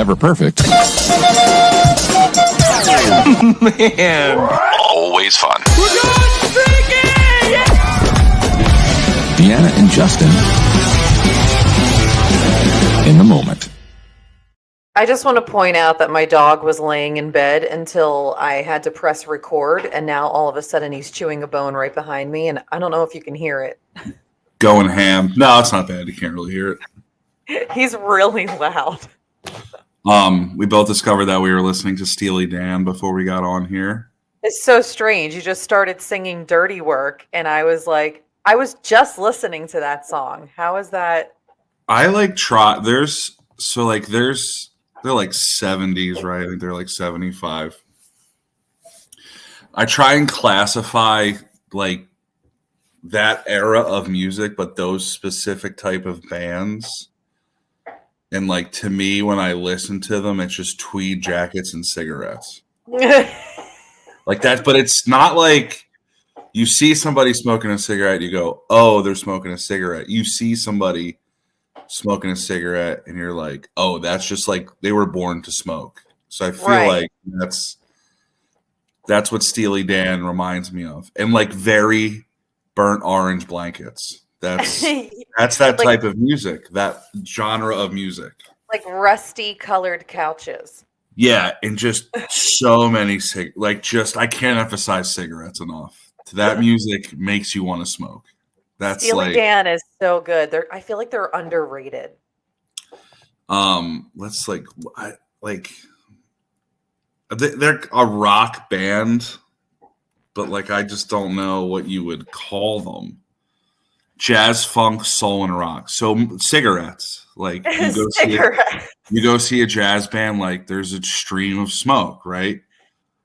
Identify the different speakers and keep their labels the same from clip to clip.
Speaker 1: Never perfect.
Speaker 2: Man.
Speaker 3: Always fun.
Speaker 2: We're going drinking! Yeah!
Speaker 1: Deanna and Justin in the moment.
Speaker 4: I just want to point out that my dog was laying in bed until I had to press record, and now all of a sudden he's chewing a bone right behind me, and I don't know if you can hear it.
Speaker 5: Going ham. No, it's not bad. You can't really hear it.
Speaker 4: He's really loud.
Speaker 5: We both discovered that we were listening to Steely Dan before we got on here.
Speaker 4: It's so strange. You just started singing Dirty Work, and I was like, I was just listening to that song. How is that?
Speaker 5: I they're like 70s, right? I think they're like 75. I try and classify like that era of music, but those specific type of bands. And like to me, when I listen to them, it's just tweed jackets and cigarettes. Like that, but it's not like you see somebody smoking a cigarette, you go, oh, they're smoking a cigarette. You see somebody smoking a cigarette and you're like, oh, that's just like they were born to smoke. So I feel like that's what Steely Dan reminds me of. And like very burnt orange blankets. That's that type of music, that genre of music. Like
Speaker 4: rusty colored couches.
Speaker 5: Yeah, and just so many I can't emphasize cigarettes enough. That music makes you want to smoke. That's
Speaker 4: Steely Dan is so good. I feel like they're underrated.
Speaker 5: They're a rock band, but like I just don't know what you would call them. Jazz, funk, soul, and rock. So cigarettes. Like you go see a jazz band, like there's a stream of smoke, right?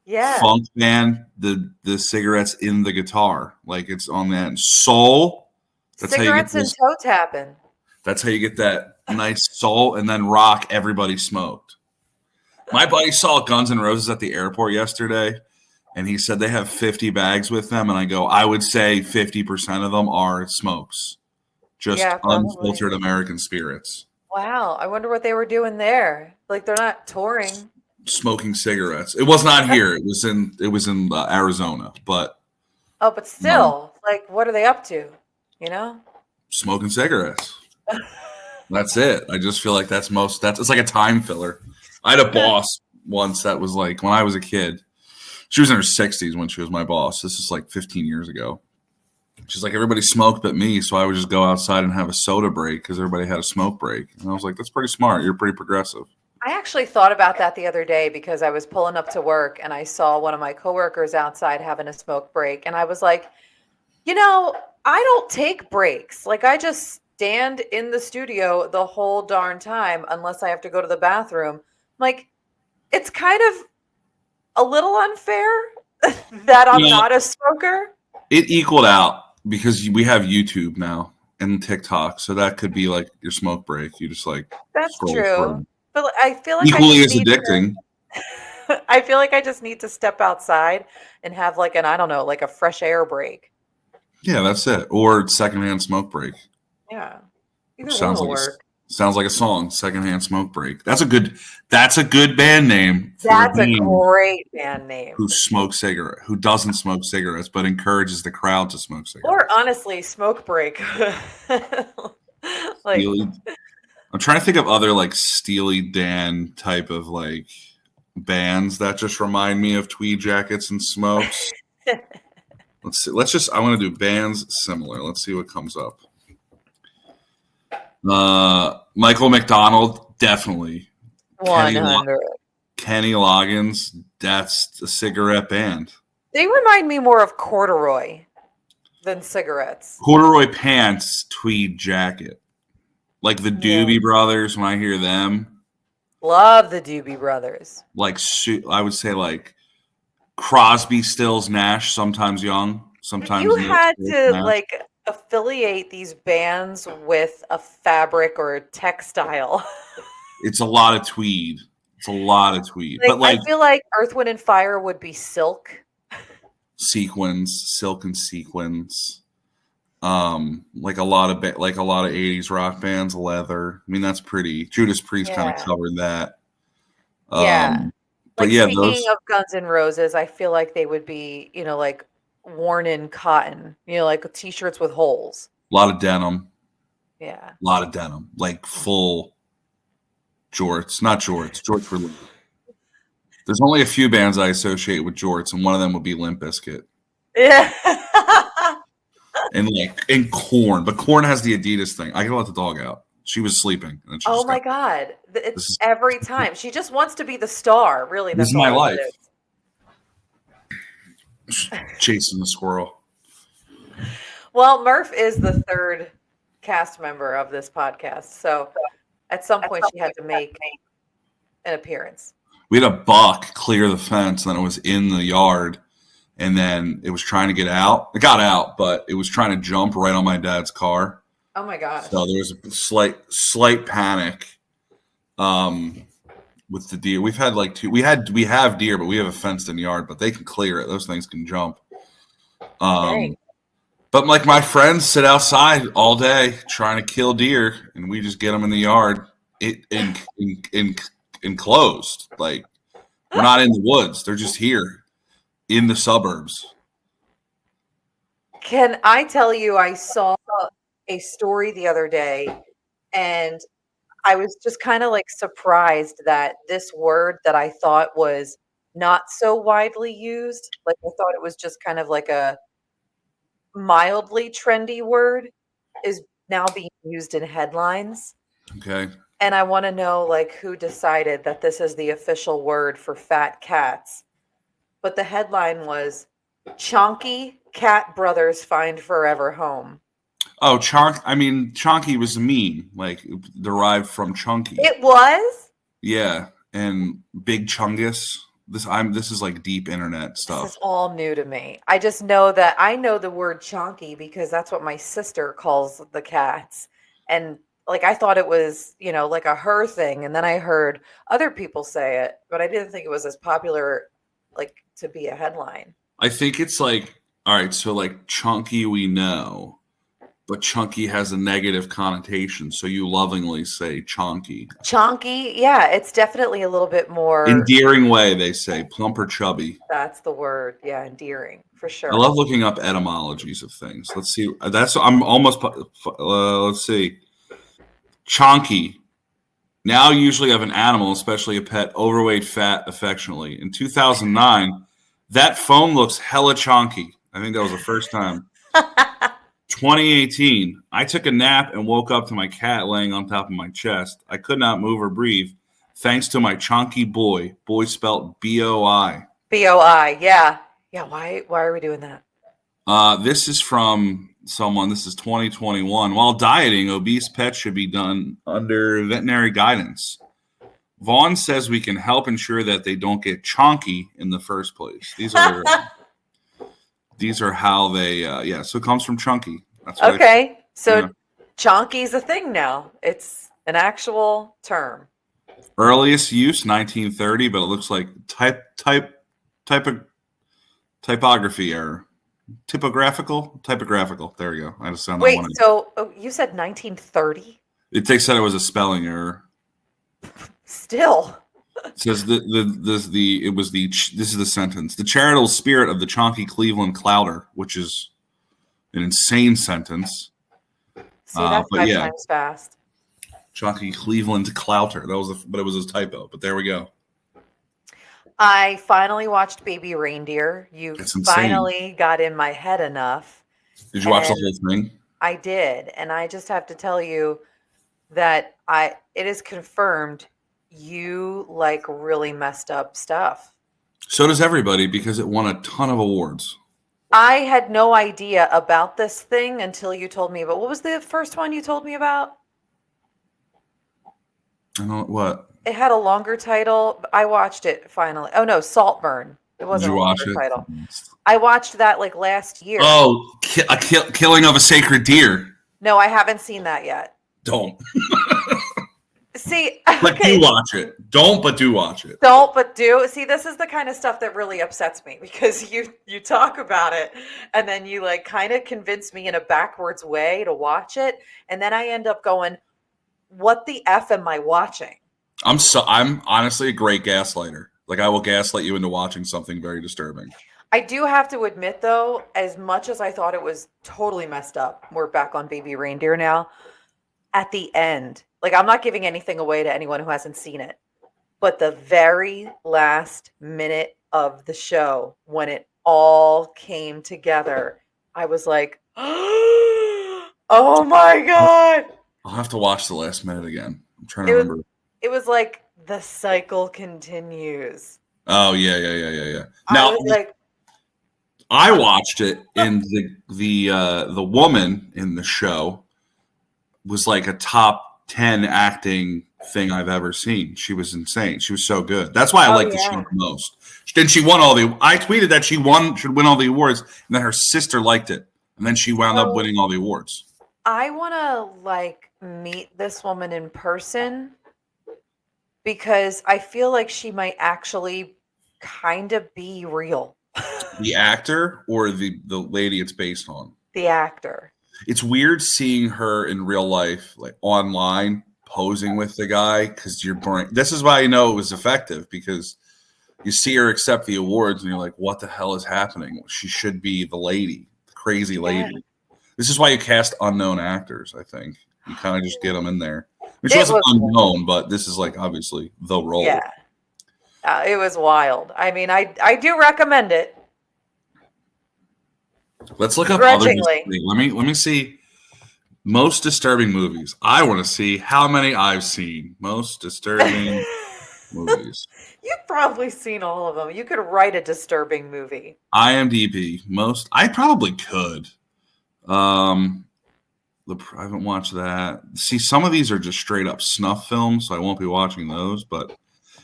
Speaker 4: Yeah.
Speaker 5: Funk band, the cigarettes in the guitar, like it's on that. And soul,
Speaker 4: cigarettes and toe-tapping.
Speaker 5: That's how you get that nice soul. And then rock, everybody smoked. My buddy saw Guns N' Roses at the airport yesterday, and he said they have 50 bags with them. And I go, I would say 50% of them are smokes. Just unfiltered American spirits.
Speaker 4: Wow. I wonder what they were doing there. Like they're not touring.
Speaker 5: Smoking cigarettes. It was not here. It was in Arizona, but.
Speaker 4: Oh, but still, like, what are they up to? You know?
Speaker 5: Smoking cigarettes. That's it. I just feel like it's like a time filler. I had a boss once that was like, when I was a kid, she was in her 60s when she was my boss. This is like 15 years ago. She's like, everybody smoked but me, so I would just go outside and have a soda break because everybody had a smoke break. And I was like, that's pretty smart. You're pretty progressive.
Speaker 4: I actually thought about that the other day because I was pulling up to work and I saw one of my coworkers outside having a smoke break. And I was like, I don't take breaks. Like I just stand in the studio the whole darn time unless I have to go to the bathroom. Like, it's kind of a little unfair that I'm not a smoker.
Speaker 5: It equaled out because we have YouTube now and TikTok, so that could be like your smoke break. You just like
Speaker 4: that's true, but I feel like
Speaker 5: equally as addicting.
Speaker 4: I feel like I just need to step outside and have like a fresh air break.
Speaker 5: Yeah, that's it. Or secondhand smoke break.
Speaker 4: Yeah,
Speaker 5: sounds like a song. Secondhand smoke break. That's a good band name.
Speaker 4: That's a great band name.
Speaker 5: Who doesn't smoke cigarettes, but encourages the crowd to smoke cigarettes.
Speaker 4: Or honestly, smoke break.
Speaker 5: Like, I'm trying to think of other like Steely Dan type of like bands that just remind me of tweed jackets and smokes. Let's see. I want to do bands similar. Let's see what comes up. Michael McDonald, definitely.
Speaker 4: 100.
Speaker 5: Kenny Loggins, that's a cigarette band.
Speaker 4: They remind me more of corduroy than cigarettes.
Speaker 5: Corduroy pants, tweed jacket. Like the Doobie Brothers, when I hear them.
Speaker 4: Love the Doobie Brothers.
Speaker 5: Like, I would say like Crosby, Stills, Nash, sometimes Young, sometimes.
Speaker 4: You had to like affiliate these bands with a fabric or a textile.
Speaker 5: It's a lot of tweed. But like,
Speaker 4: I feel like Earth, Wind, and Fire would be silk.
Speaker 5: Silk and sequins. Like a lot of 80s rock bands, leather. I mean, that's pretty. Judas Priest kind of covered that.
Speaker 4: Yeah.
Speaker 5: But
Speaker 4: Like,
Speaker 5: yeah,
Speaker 4: speaking
Speaker 5: those
Speaker 4: of Guns N' Roses, I feel like they would be, like worn in cotton, like t-shirts with holes.
Speaker 5: a lot of denim,
Speaker 4: Yeah.
Speaker 5: like full jorts, not jorts. Jorts were. There's only a few bands I associate with jorts, and one of them would be Limp Bizkit
Speaker 4: Yeah.
Speaker 5: and Corn. But Corn has the Adidas thing. I can let the dog out. She was sleeping, and she
Speaker 4: Oh
Speaker 5: just
Speaker 4: my
Speaker 5: got.
Speaker 4: God. It's
Speaker 5: This is
Speaker 4: every time. She just wants to be the star. Really,
Speaker 5: this
Speaker 4: that's
Speaker 5: is my
Speaker 4: all it
Speaker 5: life.
Speaker 4: is.
Speaker 5: Chasing the squirrel.
Speaker 4: Well, Murph is the third cast member of this podcast. So at some point she had to make an appearance.
Speaker 5: We had a buck clear the fence, and then it was in the yard, and then it was trying to get out. It got out, but it was trying to jump right on my dad's car.
Speaker 4: Oh my gosh.
Speaker 5: So there was a slight panic with the deer. We've had like two. We have deer, but we have a fenced in yard, but they can clear it. Those things can jump.
Speaker 4: Dang.
Speaker 5: But like my friends sit outside all day trying to kill deer, and we just get them in the yard, enclosed. Like we're not in the woods; they're just here in the suburbs.
Speaker 4: Can I tell you, I saw a story the other day and I was just kind of like surprised that this word that I thought was not so widely used, like I thought it was just kind of like a mildly trendy word, is now being used in headlines.
Speaker 5: Okay,
Speaker 4: And I want to know like who decided that this is the official word for fat cats. But the headline was Chonky Cat Brothers Find Forever Home.
Speaker 5: oh, Chonky was a meme, like derived from Chunky.
Speaker 4: It was?
Speaker 5: Yeah, and Big Chungus. This is like deep internet
Speaker 4: This
Speaker 5: stuff.
Speaker 4: is all new to me. I just know that I know the word chonky because that's what my sister calls the cats. And like I thought it was, like a her thing. And then I heard other people say it, but I didn't think it was as popular like to be a headline.
Speaker 5: I think it's like, all right, so like Chunky we know, but Chunky has a negative connotation, so you lovingly say Chonky.
Speaker 4: Chonky, yeah, it's definitely a little bit more.
Speaker 5: Endearing way, they say, plump or chubby.
Speaker 4: That's the word. Yeah, endearing for sure.
Speaker 5: I love looking up etymologies of things. Let's see. I'm almost. Let's see. Chonky. Now usually of an animal, especially a pet, overweight, fat, affectionately. In 2009, that phone looks hella chonky. I think that was the first time. 2018, I took a nap and woke up to my cat laying on top of my chest. I could not move or breathe, thanks to my chonky boy. Boy spelt B-O-I.
Speaker 4: B-O-I, yeah. Yeah, why are we doing that?
Speaker 5: This is from someone. This is 2021. While dieting, obese pets should be done under veterinary guidance. Vaughn says we can help ensure that they don't get chonky in the first place. These are how they. So it comes from chunky. That's what
Speaker 4: okay, so
Speaker 5: yeah.
Speaker 4: chonky's a thing now. It's an actual term.
Speaker 5: Earliest use 1930, but it looks like typography error. Typographical. There we go. I just found that
Speaker 4: Wait,
Speaker 5: one.
Speaker 4: so you said 1930?
Speaker 5: They said it was a spelling error.
Speaker 4: Still.
Speaker 5: It says this is the sentence. The charitable spirit of the Chonky Cleveland Clouter, which is an insane sentence.
Speaker 4: See, that's
Speaker 5: but
Speaker 4: 5
Speaker 5: yeah.
Speaker 4: times fast.
Speaker 5: Chonky Cleveland Clouter. But it was a typo. But there we go.
Speaker 4: I finally watched Baby Reindeer. You
Speaker 5: It's insane.
Speaker 4: finally got in my head enough.
Speaker 5: Did you watch the whole thing?
Speaker 4: I did, and I just have to tell you that it is confirmed you like really messed up stuff.
Speaker 5: So does everybody because it won a ton of awards.
Speaker 4: I had no idea about this thing until you told me about. What was the first one you told me about?
Speaker 5: I don't what.
Speaker 4: It had a longer title. I watched it finally. Oh no, Saltburn. It wasn't a longer title. I watched that like last year.
Speaker 5: Oh, killing of a sacred deer.
Speaker 4: No, I haven't seen that yet.
Speaker 5: Don't.
Speaker 4: See,
Speaker 5: but do watch it. Don't, but do watch it.
Speaker 4: Don't, but do. See, this is the kind of stuff that really upsets me because you talk about it and then you like kind of convince me in a backwards way to watch it. And then I end up going, what the F am I watching?
Speaker 5: I'm honestly a great gaslighter. Like I will gaslight you into watching something very disturbing.
Speaker 4: I do have to admit, though, as much as I thought it was totally messed up, we're back on Baby Reindeer now. At the end, like I'm not giving anything away to anyone who hasn't seen it, but the very last minute of the show, when it all came together, I was like, oh my God.
Speaker 5: I'll have to watch the last minute again. I'm trying to
Speaker 4: It was,
Speaker 5: remember.
Speaker 4: it was like the cycle continues.
Speaker 5: Oh yeah.
Speaker 4: I
Speaker 5: Now
Speaker 4: was like,
Speaker 5: I watched it, and the woman in the show was like a top 10 acting thing I've ever seen. She was insane. She was so good. That's why I
Speaker 4: oh
Speaker 5: like the show
Speaker 4: yeah.
Speaker 5: the most. Then she won all the. I tweeted that should win all the awards, and then her sister liked it, and then she wound up winning all the awards.
Speaker 4: I want to like meet this woman in person because I feel like she might actually kind of be real.
Speaker 5: The actor or the lady it's based on.
Speaker 4: The actor.
Speaker 5: It's weird seeing her in real life, like online, posing with the guy, because your brain. This is why I know it was effective, because you see her accept the awards, and you're like, "What the hell is happening? She should be the lady, the crazy lady."
Speaker 4: Yeah.
Speaker 5: This is why you cast unknown actors. I think you kind of just get them in there. I mean, she
Speaker 4: It
Speaker 5: wasn't
Speaker 4: was-
Speaker 5: unknown, but this is like obviously the role.
Speaker 4: Yeah. It was wild. I mean, I do recommend it.
Speaker 5: Let's look up other.
Speaker 4: Grudgingly.
Speaker 5: Let me see. Most disturbing movies. I want to see how many I've seen. Most disturbing movies.
Speaker 4: You've probably seen all of them. You could write a disturbing movie.
Speaker 5: IMDb. Most. I probably could. I haven't watched that. See, some of these are just straight up snuff films, so I won't be watching those. But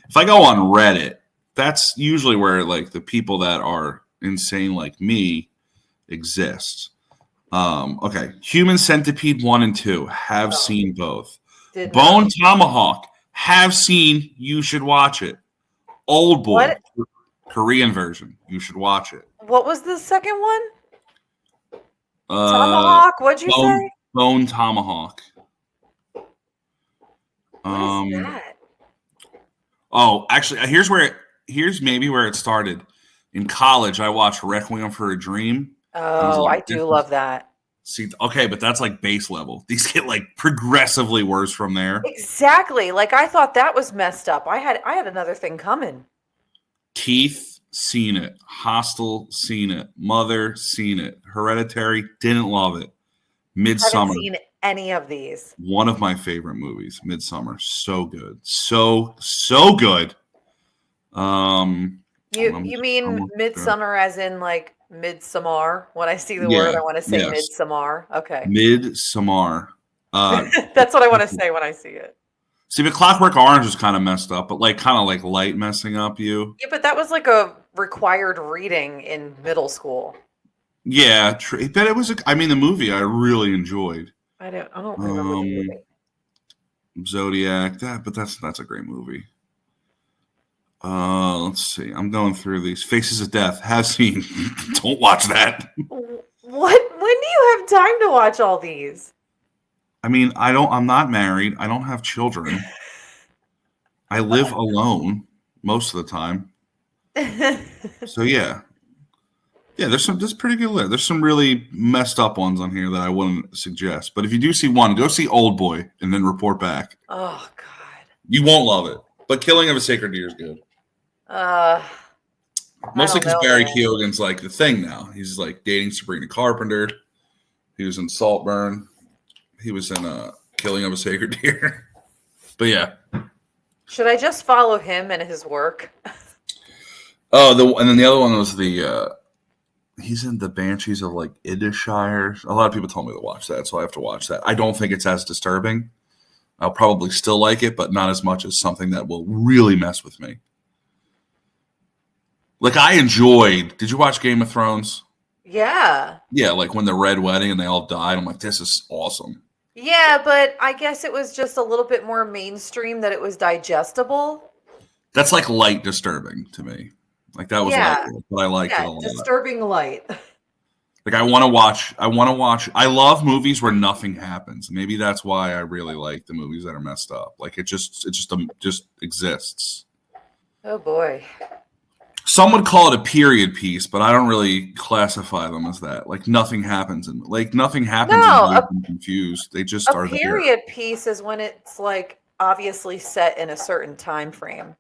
Speaker 5: if I go on Reddit, that's usually where like the people that are insane like me exist. Okay, Human Centipede 1 and 2 have seen both.
Speaker 4: Did
Speaker 5: Bone
Speaker 4: not.
Speaker 5: Tomahawk have seen. You should watch it. Old Boy,
Speaker 4: What?
Speaker 5: Korean version. You should watch it.
Speaker 4: What was the second one?
Speaker 5: Tomahawk.
Speaker 4: Tomahawk? What'd you say?
Speaker 5: Bone Tomahawk.
Speaker 4: What is that?
Speaker 5: Oh, actually, here's maybe where it started. In college, I watched Requiem for a Dream.
Speaker 4: Oh, I do love that.
Speaker 5: See, okay, but that's like base level. These get like progressively worse from there.
Speaker 4: Exactly. Like I thought that was messed up. I had another thing coming.
Speaker 5: Teeth, seen it. Hostel, seen it. Mother, seen it. Hereditary, didn't love it. Midsummer,
Speaker 4: Haven't seen any of these.
Speaker 5: one of my favorite movies. Midsummer, so good, so good.
Speaker 4: You mean midsummer as in like midsummer? When I see the word, I want to say
Speaker 5: yes.
Speaker 4: midsummer. Okay.
Speaker 5: Midsummer.
Speaker 4: That's what I want to say when I see it.
Speaker 5: See, but Clockwork Orange was kind of messed up, but like kind of like light messing up you.
Speaker 4: Yeah, but that was like a required reading in middle school.
Speaker 5: Yeah, but it was. I mean, the movie I really enjoyed.
Speaker 4: I don't remember the movie.
Speaker 5: Zodiac. That's a great movie. Let's see. I'm going through these. Faces of Death. Have seen. Don't watch that.
Speaker 4: What? When do you have time to watch all these?
Speaker 5: I mean, I'm not married. I don't have children. I live alone most of the time. So yeah. Yeah, there's pretty good list. There's some really messed up ones on here that I wouldn't suggest. But if you do see one, go see Old Boy and then report back.
Speaker 4: Oh God.
Speaker 5: You won't love it. But Killing of a Sacred Deer is good. Mostly because Barry Keoghan's like the thing now. He's like dating Sabrina Carpenter. He was in Saltburn. He was in Killing of a Sacred Deer. But yeah.
Speaker 4: Should I just follow him and his work?
Speaker 5: Oh, and then the other one was he's in the Banshees of like Idishire. A lot of people told me to watch that, so I have to watch that. I don't think it's as disturbing. I'll probably still like it, but not as much as something that will really mess with me. Like I enjoyed. Did you watch Game of Thrones?
Speaker 4: Yeah.
Speaker 5: Yeah, like when the Red Wedding and they all died. I'm like, this is awesome.
Speaker 4: Yeah, but I guess it was just a little bit more mainstream that it was digestible.
Speaker 5: That's like light disturbing to me. Like that was light, but I liked it a lot.
Speaker 4: Disturbing light.
Speaker 5: Like I want to watch. I love movies where nothing happens. Maybe that's why I really like the movies that are messed up. Like it just exists.
Speaker 4: Oh boy.
Speaker 5: Some would call it a period piece, but I don't really classify them as that. Like nothing happens in nothing happens
Speaker 4: No,
Speaker 5: and I'm confused. They just
Speaker 4: a
Speaker 5: are there.
Speaker 4: period piece is when it's like obviously set in a certain time frame.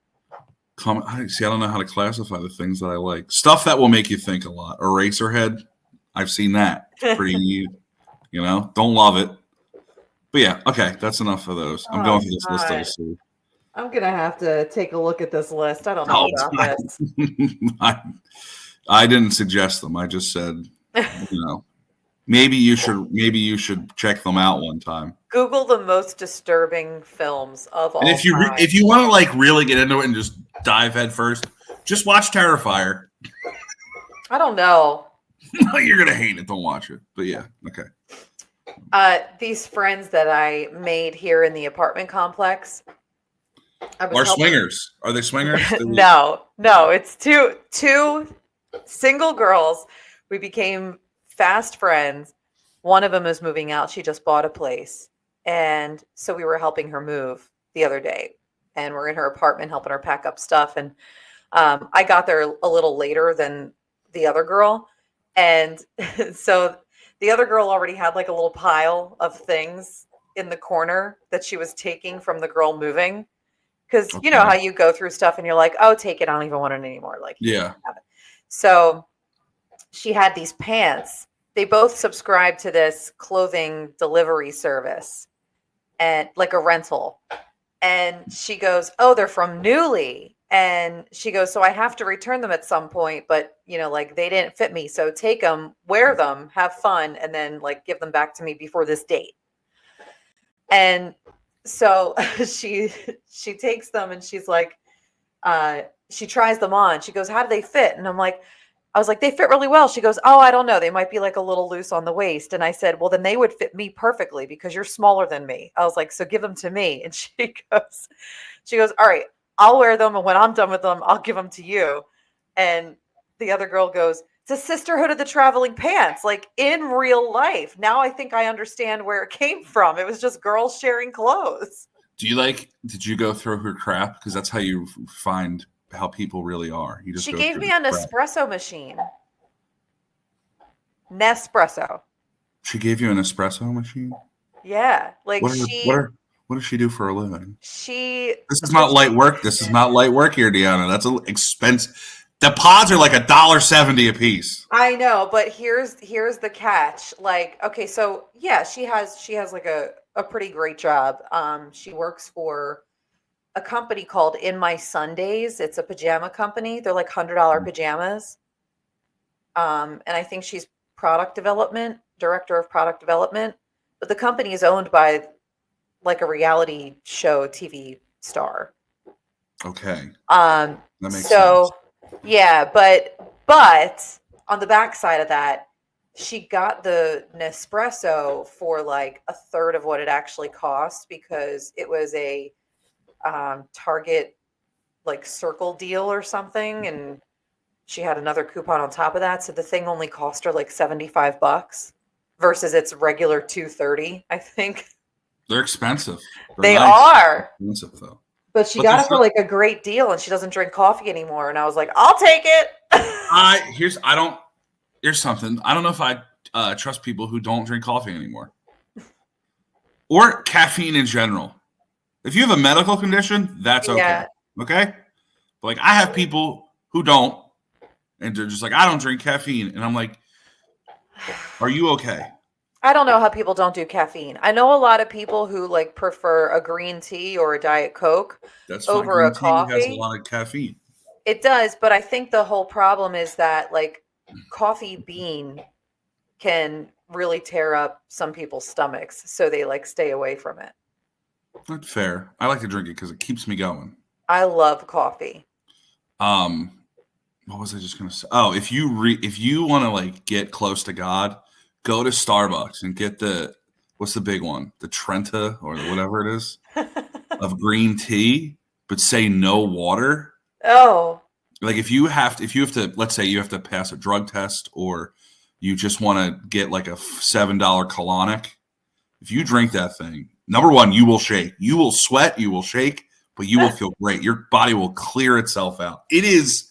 Speaker 5: I don't know how to classify the things that I like. Stuff that will make you think a lot. Eraserhead, I've seen that. It's pretty, don't love it. But yeah, okay, that's enough of those. I'm going through this list of the
Speaker 4: I'm gonna have to take a look at this list. I don't know about this.
Speaker 5: I didn't suggest them. I just said, maybe you should check them out one time.
Speaker 4: Google the most disturbing films of all
Speaker 5: And if you
Speaker 4: time.
Speaker 5: if you want to like really get into it and just dive head first, just watch Terrifier.
Speaker 4: I don't know.
Speaker 5: You're gonna hate it. Don't watch it. But yeah, okay.
Speaker 4: These friends that I made here in the apartment complex.
Speaker 5: Swingers. Are they swingers?
Speaker 4: No. It's two single girls. We became fast friends. One of them is moving out. She just bought a place. And so we were helping her move the other day. And we're in her apartment helping her pack up stuff. And I got there a little later than the other girl. And so the other girl already had like a little pile of things in the corner that she was taking from the girl moving. Because you know how you go through stuff and you're like, oh, take it. I don't even want it anymore. Like,
Speaker 5: yeah.
Speaker 4: So she had these pants. They both subscribed to this clothing delivery service and like a rental. And she goes, oh, they're from Newly. And she goes, so I have to return them at some point, but like they didn't fit me. So take them, wear them, have fun, and then like give them back to me before this date. And so she takes them and she's like, she tries them on. She goes, how do they fit? And I was like, they fit really well. She goes, oh, I don't know. They might be like a little loose on the waist. And I said, well, then they would fit me perfectly because you're smaller than me. I was like, so give them to me. And she goes, all right, I'll wear them. And when I'm done with them, I'll give them to you. And the other girl goes, it's a Sisterhood of the Traveling Pants, like in real life. Now I think I understand where it came from. It was just girls sharing clothes.
Speaker 5: Did you go through her crap? Because that's how you find how people really are.
Speaker 4: She gave me an espresso machine. Nespresso.
Speaker 5: She gave you an espresso machine?
Speaker 4: Yeah. Like
Speaker 5: what does she do for a living? This is not light work. This is not light work here, Deanna. That's an expense. The pods are like $1.70 a piece.
Speaker 4: I know, but here's the catch. Like, okay, so yeah, she has like a pretty great job. She works for a company called In My Sundays. It's a pajama company. They're like $100 pajamas. And I think she's director of product development. But the company is owned by like a reality show TV star.
Speaker 5: Okay. That makes sense.
Speaker 4: Yeah, but on the backside of that, she got the Nespresso for like a third of what it actually cost because it was a Target like circle deal or something, and she had another coupon on top of that, so the thing only cost her like $75 versus its regular $230, I think.
Speaker 5: They're expensive.
Speaker 4: They are
Speaker 5: expensive though.
Speaker 4: But she got it for like a great deal, and she doesn't drink coffee anymore. And I was like, I'll take it.
Speaker 5: Here's something. I don't know if I trust people who don't drink coffee anymore. Or caffeine in general. If you have a medical condition, that's okay.
Speaker 4: Yeah.
Speaker 5: Okay? But like I have people who don't, and they're just like, I don't drink caffeine. And I'm like, are you okay?
Speaker 4: I don't know how people don't do caffeine. I know a lot of people who like prefer a green tea or a Diet Coke over a coffee.
Speaker 5: It has a lot of caffeine.
Speaker 4: It does, but I think the whole problem is that like coffee bean can really tear up some people's stomachs, so they like stay away from it.
Speaker 5: That's fair. I like to drink it because it keeps me going.
Speaker 4: I love coffee.
Speaker 5: What was I just gonna say? Oh, if you want to like get close to God, go to Starbucks and get what's the big one? The Trenta or whatever it is of green tea, but say no water.
Speaker 4: Oh.
Speaker 5: Like if you have to, let's say you have to pass a drug test or you just want to get like a $7 colonic. If you drink that thing, number one, you will shake. You will sweat. You will shake, but you will feel great. Your body will clear itself out. It is.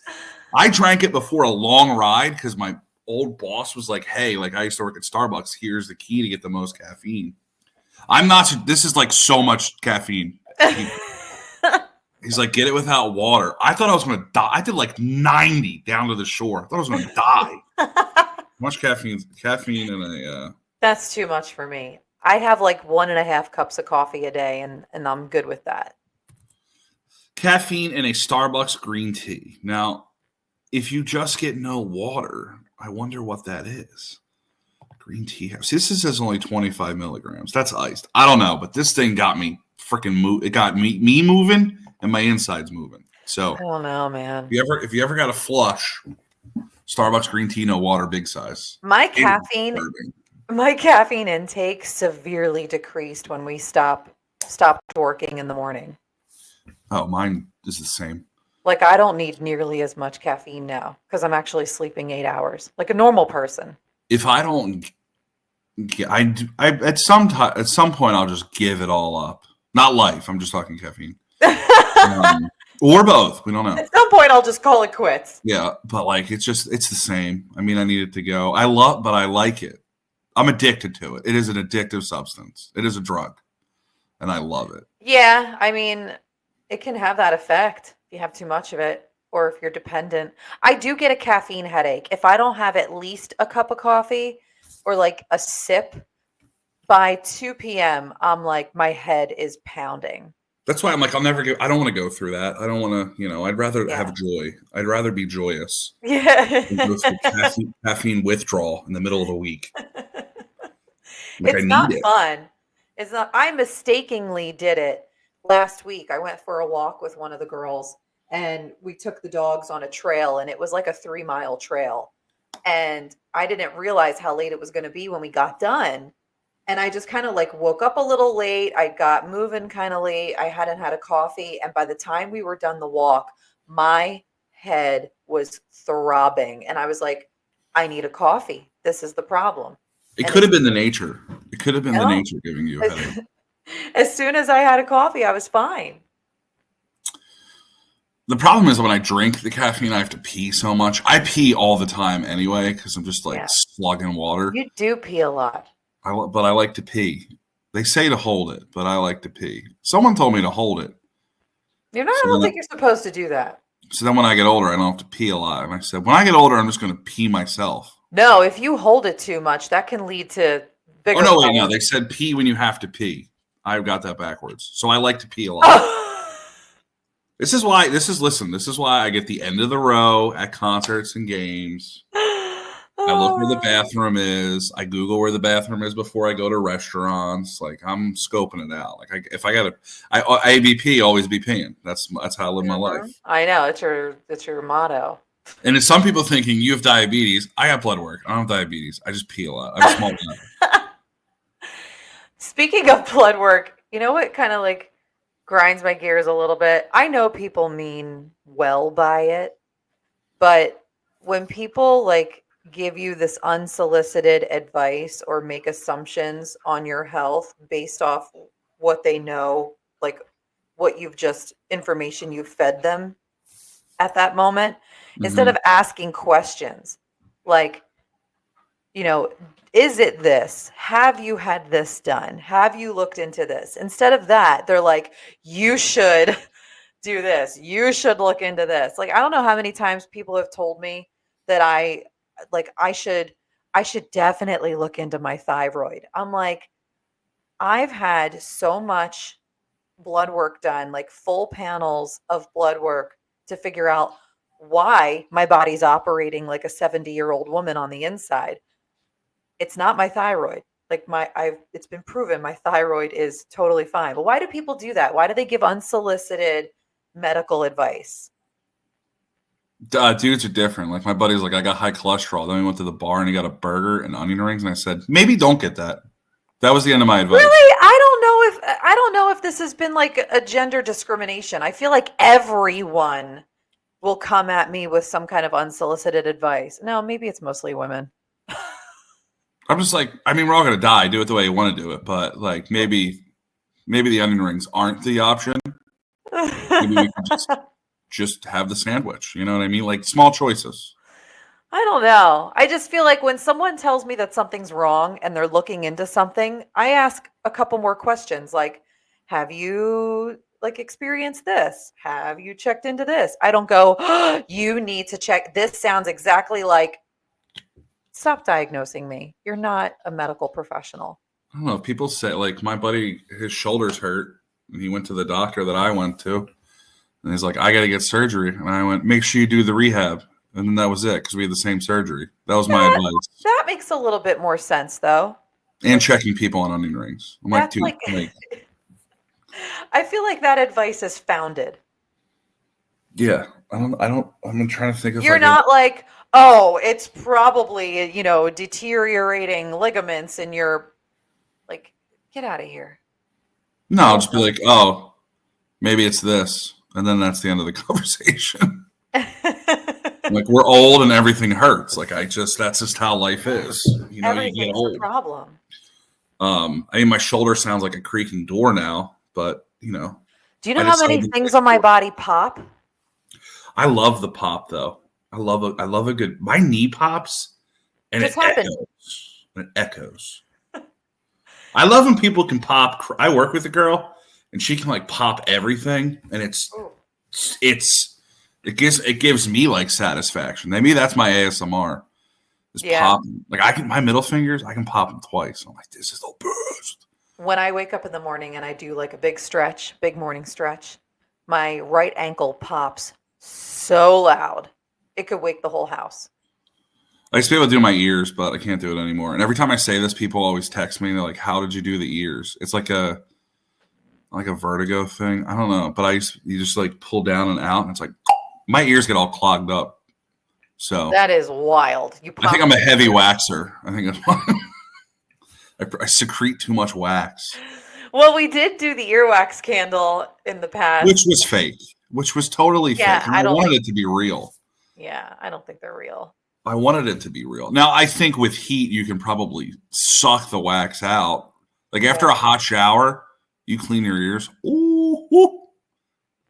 Speaker 5: I drank it before a long ride because my old boss was like, hey, like I used to work at Starbucks. Here's the key to get the most caffeine. I'm not. This is like so much caffeine. He's like, get it without water. I thought I was going to die. I did like 90 down to the shore. I thought I was going to die. How much caffeine in a...
Speaker 4: That's too much for me. I have like 1.5 cups of coffee a day, and I'm good with that.
Speaker 5: Caffeine in a Starbucks green tea. Now, if you just get no water, I wonder what that is. Green tea. See, this says only 25 milligrams. That's iced. I don't know, but this thing got me freaking It got me moving and my insides moving. So
Speaker 4: I don't know, man.
Speaker 5: If you ever got a flush, Starbucks green tea, no water, big size.
Speaker 4: My caffeine intake severely decreased when we stopped working in the morning.
Speaker 5: Oh, mine is the same.
Speaker 4: Like I don't need nearly as much caffeine now because I'm actually sleeping 8 hours, like a normal person.
Speaker 5: If I don't, at some point I'll just give it all up. Not life. I'm just talking caffeine. Or both. We don't know.
Speaker 4: At some point I'll just call it quits.
Speaker 5: Yeah, but like it's the same. I mean, I need it to go. I like it. I'm addicted to it. It is an addictive substance. It is a drug. And I love it.
Speaker 4: Yeah, I mean, it can have that effect if you have too much of it or if you're dependent. I do get a caffeine headache. If I don't have at least a cup of coffee or like a sip by 2 p.m., I'm like, my head is pounding.
Speaker 5: That's why I'm like, I don't want to go through that. I don't want to, I'd rather have joy. I'd rather be joyous.
Speaker 4: Yeah.
Speaker 5: Than go through caffeine withdrawal in the middle of a week. Like
Speaker 4: it's not fun. It's not. I mistakenly did it last week. I went for a walk with one of the girls and we took the dogs on a trail, and it was like a 3-mile trail. And I didn't realize how late it was going to be when we got done. And I just kind of like woke up a little late. I got moving kind of late. I hadn't had a coffee. And by the time we were done the walk, my head was throbbing. And I was like, I need a coffee. This is the problem.
Speaker 5: It could have been the nature. It could have been the nature giving you a headache.
Speaker 4: As soon as I had a coffee, I was fine.
Speaker 5: The problem is when I drink the caffeine, I have to pee so much. I pee all the time anyway because I'm just like slugging water.
Speaker 4: You do pee a lot.
Speaker 5: But I like to pee. They say to hold it, but I like to pee. Someone told me to hold it.
Speaker 4: I don't think you're supposed to do that.
Speaker 5: So then when I get older, I don't have to pee a lot. And I said, when I get older, I'm just going to pee myself.
Speaker 4: No, if you hold it too much, that can lead to bigger
Speaker 5: problems.
Speaker 4: Wait,
Speaker 5: no. They said pee when you have to pee. I've got that backwards. So I like to pee a lot. This is why I get the end of the row at concerts and games. I look where the bathroom is. I Google where the bathroom is before I go to restaurants. Like I'm scoping it out. Like if I gotta, ABP always be peeing. That's how I live my life.
Speaker 4: I know it's your motto.
Speaker 5: And it's some people thinking you have diabetes. I got blood work. I don't have diabetes. I just pee a lot. I have small blood.
Speaker 4: Speaking of blood work, you know what kind of like grinds my gears a little bit? I know people mean well by it, but when people like give you this unsolicited advice or make assumptions on your health based off what they know, like what information you've fed them at that moment, instead of asking questions like, is it this? Have you had this done? Have you looked into this? Instead of that, they're like, you should do this. You should look into this. Like, I don't know how many times people have told me that I should definitely look into my thyroid. I'm like, I've had so much blood work done, like full panels of blood work to figure out why my body's operating like a 70-year-old woman on the inside. It's not my thyroid. Like it's been proven my thyroid is totally fine. But why do people do that? Why do they give unsolicited medical advice?
Speaker 5: Dudes are different. Like my buddy's like, I got high cholesterol. Then we went to the bar and he got a burger and onion rings, and I said, maybe don't get that. That was the end of my advice.
Speaker 4: Really? I don't know if this has been like a gender discrimination. I feel like everyone will come at me with some kind of unsolicited advice. No, maybe it's mostly women.
Speaker 5: I'm just like, I mean, we're all gonna die. Do it the way you want to do it, but like maybe the onion rings aren't the option. Maybe we can just have the sandwich. You know what I mean? Like small choices.
Speaker 4: I don't know. I just feel like when someone tells me that something's wrong and they're looking into something, I ask a couple more questions like, have you like experienced this? Have you checked into this? I don't go, oh, you need to check. This sounds exactly like, stop diagnosing me. You're not a medical professional.
Speaker 5: I don't know. People say like my buddy, his shoulders hurt, and he went to the doctor that I went to, and he's like, I got to get surgery, and I went, make sure you do the rehab. And then that was it because we had the same surgery. That was my advice.
Speaker 4: That makes a little bit more sense, though.
Speaker 5: And checking people on onion rings. I'm like, dude, like,
Speaker 4: I feel like that advice is founded.
Speaker 5: Yeah, I'm trying to think of.
Speaker 4: You're not like, oh, it's probably deteriorating ligaments in your, like, get out of here.
Speaker 5: No, I'll just be like, oh, maybe it's this, and then that's the end of the conversation. Like we're old and everything hurts. Like that's just how life is. You get old.
Speaker 4: A problem.
Speaker 5: I mean, my shoulder sounds like a creaking door now, but
Speaker 4: Do you know how many things on my body pop?
Speaker 5: I love the pop though. I love a good. My knee pops, and it echoes. I love when people can pop. I work with a girl, and she can like pop everything, and it gives me like satisfaction. Maybe that's my ASMR. Popping. Like my middle fingers, I can pop them twice. I'm like, this is the best.
Speaker 4: When I wake up in the morning and I do like a big morning stretch, my right ankle pops so loud. It could wake the whole house.
Speaker 5: I used to be able to do my ears, but I can't do it anymore. And every time I say this, people always text me and they're like, how did you do the ears? It's like a vertigo thing. I don't know. But you just like pull down and out, and it's like my ears get all clogged up. So
Speaker 4: that is wild.
Speaker 5: I think I'm a heavy waxer. I think that's why I secrete too much wax.
Speaker 4: Well, we did do the earwax candle in the past.
Speaker 5: Which was fake. Which was totally fake. I wanted it to be real.
Speaker 4: Yeah, I don't think they're real.
Speaker 5: I wanted it to be real. Now, I think with heat, you can probably suck the wax out. Like after a hot shower, you clean your ears. Ooh.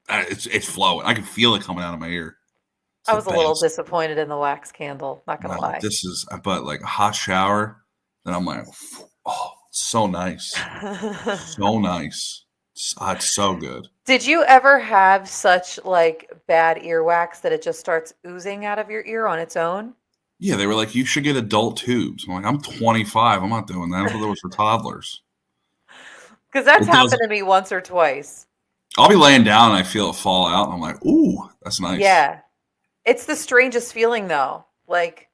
Speaker 5: It's flowing. I can feel it coming out of my ear.
Speaker 4: I was a little disappointed in the wax candle. Not gonna lie.
Speaker 5: But like a hot shower, then I'm like, oh, so nice, so nice. It's so good.
Speaker 4: Did you ever have such like bad earwax that it just starts oozing out of your ear on its own?
Speaker 5: Yeah, they were like, you should get adult tubes. I'm like, I'm 25. I'm not doing that. I thought that was for toddlers.
Speaker 4: Because that's happened to me once or twice.
Speaker 5: I'll be laying down and I feel it fall out. And I'm like, ooh, that's nice.
Speaker 4: Yeah. It's the strangest feeling though. Like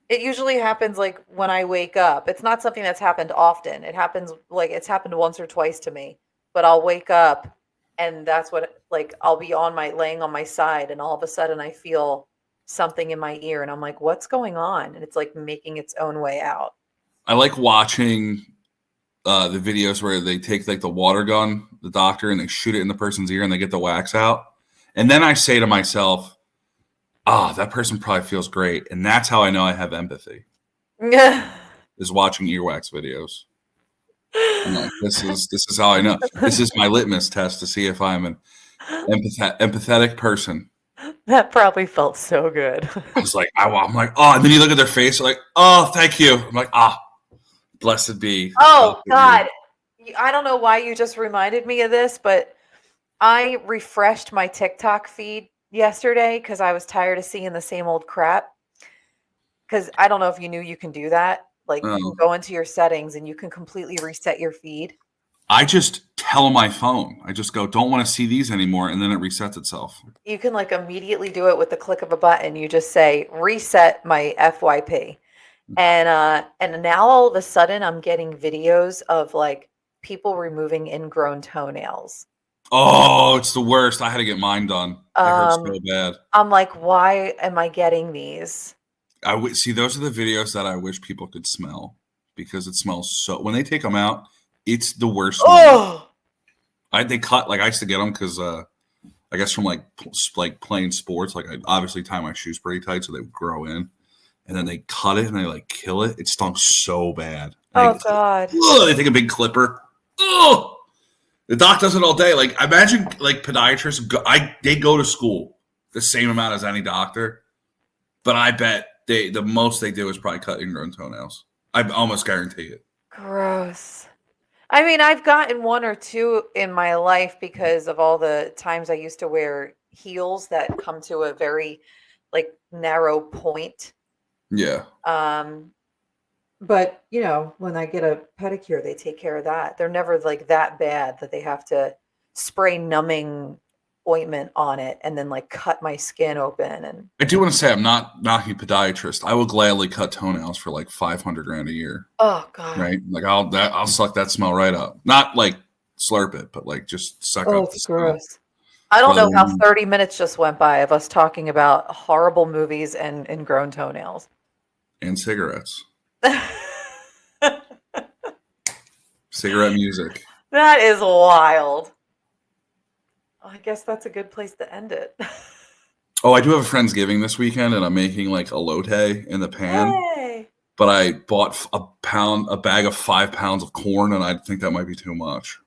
Speaker 4: it usually happens like when I wake up. It's not something that's happened often. It happens like it's happened once or twice to me. But I'll wake up and that's what like I'll be laying on my side and all of a sudden I feel something in my ear and I'm like, what's going on? And it's like making its own way out.
Speaker 5: I like watching the videos where they take like the water gun, the doctor, and they shoot it in the person's ear and they get the wax out. And then I say to myself, that person probably feels great. And that's how I know I have empathy. Is watching earwax videos. I'm like, this is how I know. This is my litmus test to see if I'm an empathetic person.
Speaker 4: That probably felt so good.
Speaker 5: I was like, I'm like, oh, and then you look at their face, like, oh, thank you. I'm like, blessed be.
Speaker 4: Oh, God. I don't know why you just reminded me of this, but I refreshed my TikTok feed yesterday because I was tired of seeing the same old crap. Because I don't know if you knew you can do that. Like, you can go into your settings and you can completely reset your feed.
Speaker 5: I just tell my phone. I just go, don't want to see these anymore, and then it resets itself.
Speaker 4: You can like immediately do it with the click of a button. You just say, reset my FYP. And now all of a sudden I'm getting videos of like people removing ingrown toenails.
Speaker 5: Oh, it's the worst. I had to get mine done. It hurts so bad.
Speaker 4: I'm like, why am I getting these?
Speaker 5: See, those are the videos that I wish people could smell because it smells so. When they take them out, it's the worst.
Speaker 4: Oh,
Speaker 5: they cut like I used to get them because I guess from like playing sports. Like I obviously tie my shoes pretty tight so they would grow in. and then they cut it and they like kill it. It stunk so bad.
Speaker 4: Oh
Speaker 5: Like,
Speaker 4: God.
Speaker 5: ugh, they take a big clipper. Ugh. The doc does it all day. Like imagine like podiatrists they go to school the same amount as any doctor, but I bet the most they do is probably cut ingrown toenails. I almost guarantee it.
Speaker 4: Gross. I mean, I've gotten one or two in my life because of all the times I used to wear heels that come to a very like narrow point.
Speaker 5: Yeah.
Speaker 4: But you know, when I get a pedicure, they take care of that. They're never like that bad that they have to spray numbing ointment on it and then like cut my skin open. And
Speaker 5: I do want to say I'm not knocking podiatrist. I will gladly cut toenails for like $500,000 a year.
Speaker 4: oh God.
Speaker 5: Right? Like I'll suck that smell right up. Not like slurp it, but like just suck
Speaker 4: Oh,
Speaker 5: up the
Speaker 4: it's
Speaker 5: smell.
Speaker 4: gross. I don't know how
Speaker 5: But,
Speaker 4: 30 minutes just went by of us talking about horrible movies and ingrown toenails.
Speaker 5: and cigarettes. Cigarette music.
Speaker 4: That is wild. I guess that's a good place to end it.
Speaker 5: Oh, I do have a Friendsgiving this weekend, and I'm making like elote in the pan.
Speaker 4: Hey.
Speaker 5: But I bought a bag of 5 pounds of corn, and I think that might be too much.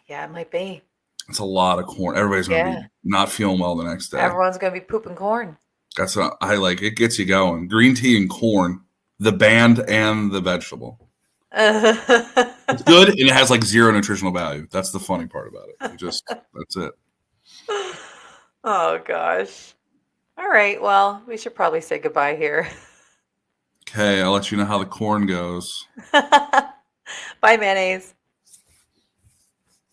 Speaker 4: Yeah, it might be.
Speaker 5: It's a lot of corn. Everybody's gonna be not feeling well the next day.
Speaker 4: Everyone's gonna be pooping corn.
Speaker 5: That's what I like. It gets you going. Green tea and corn, the band and the vegetable. It's good, and it has like zero nutritional value. That's the funny part about it. That's it.
Speaker 4: Oh gosh. All right. Well, we should probably say goodbye here.
Speaker 5: Okay, I'll let you know how the corn goes.
Speaker 4: Bye, mayonnaise.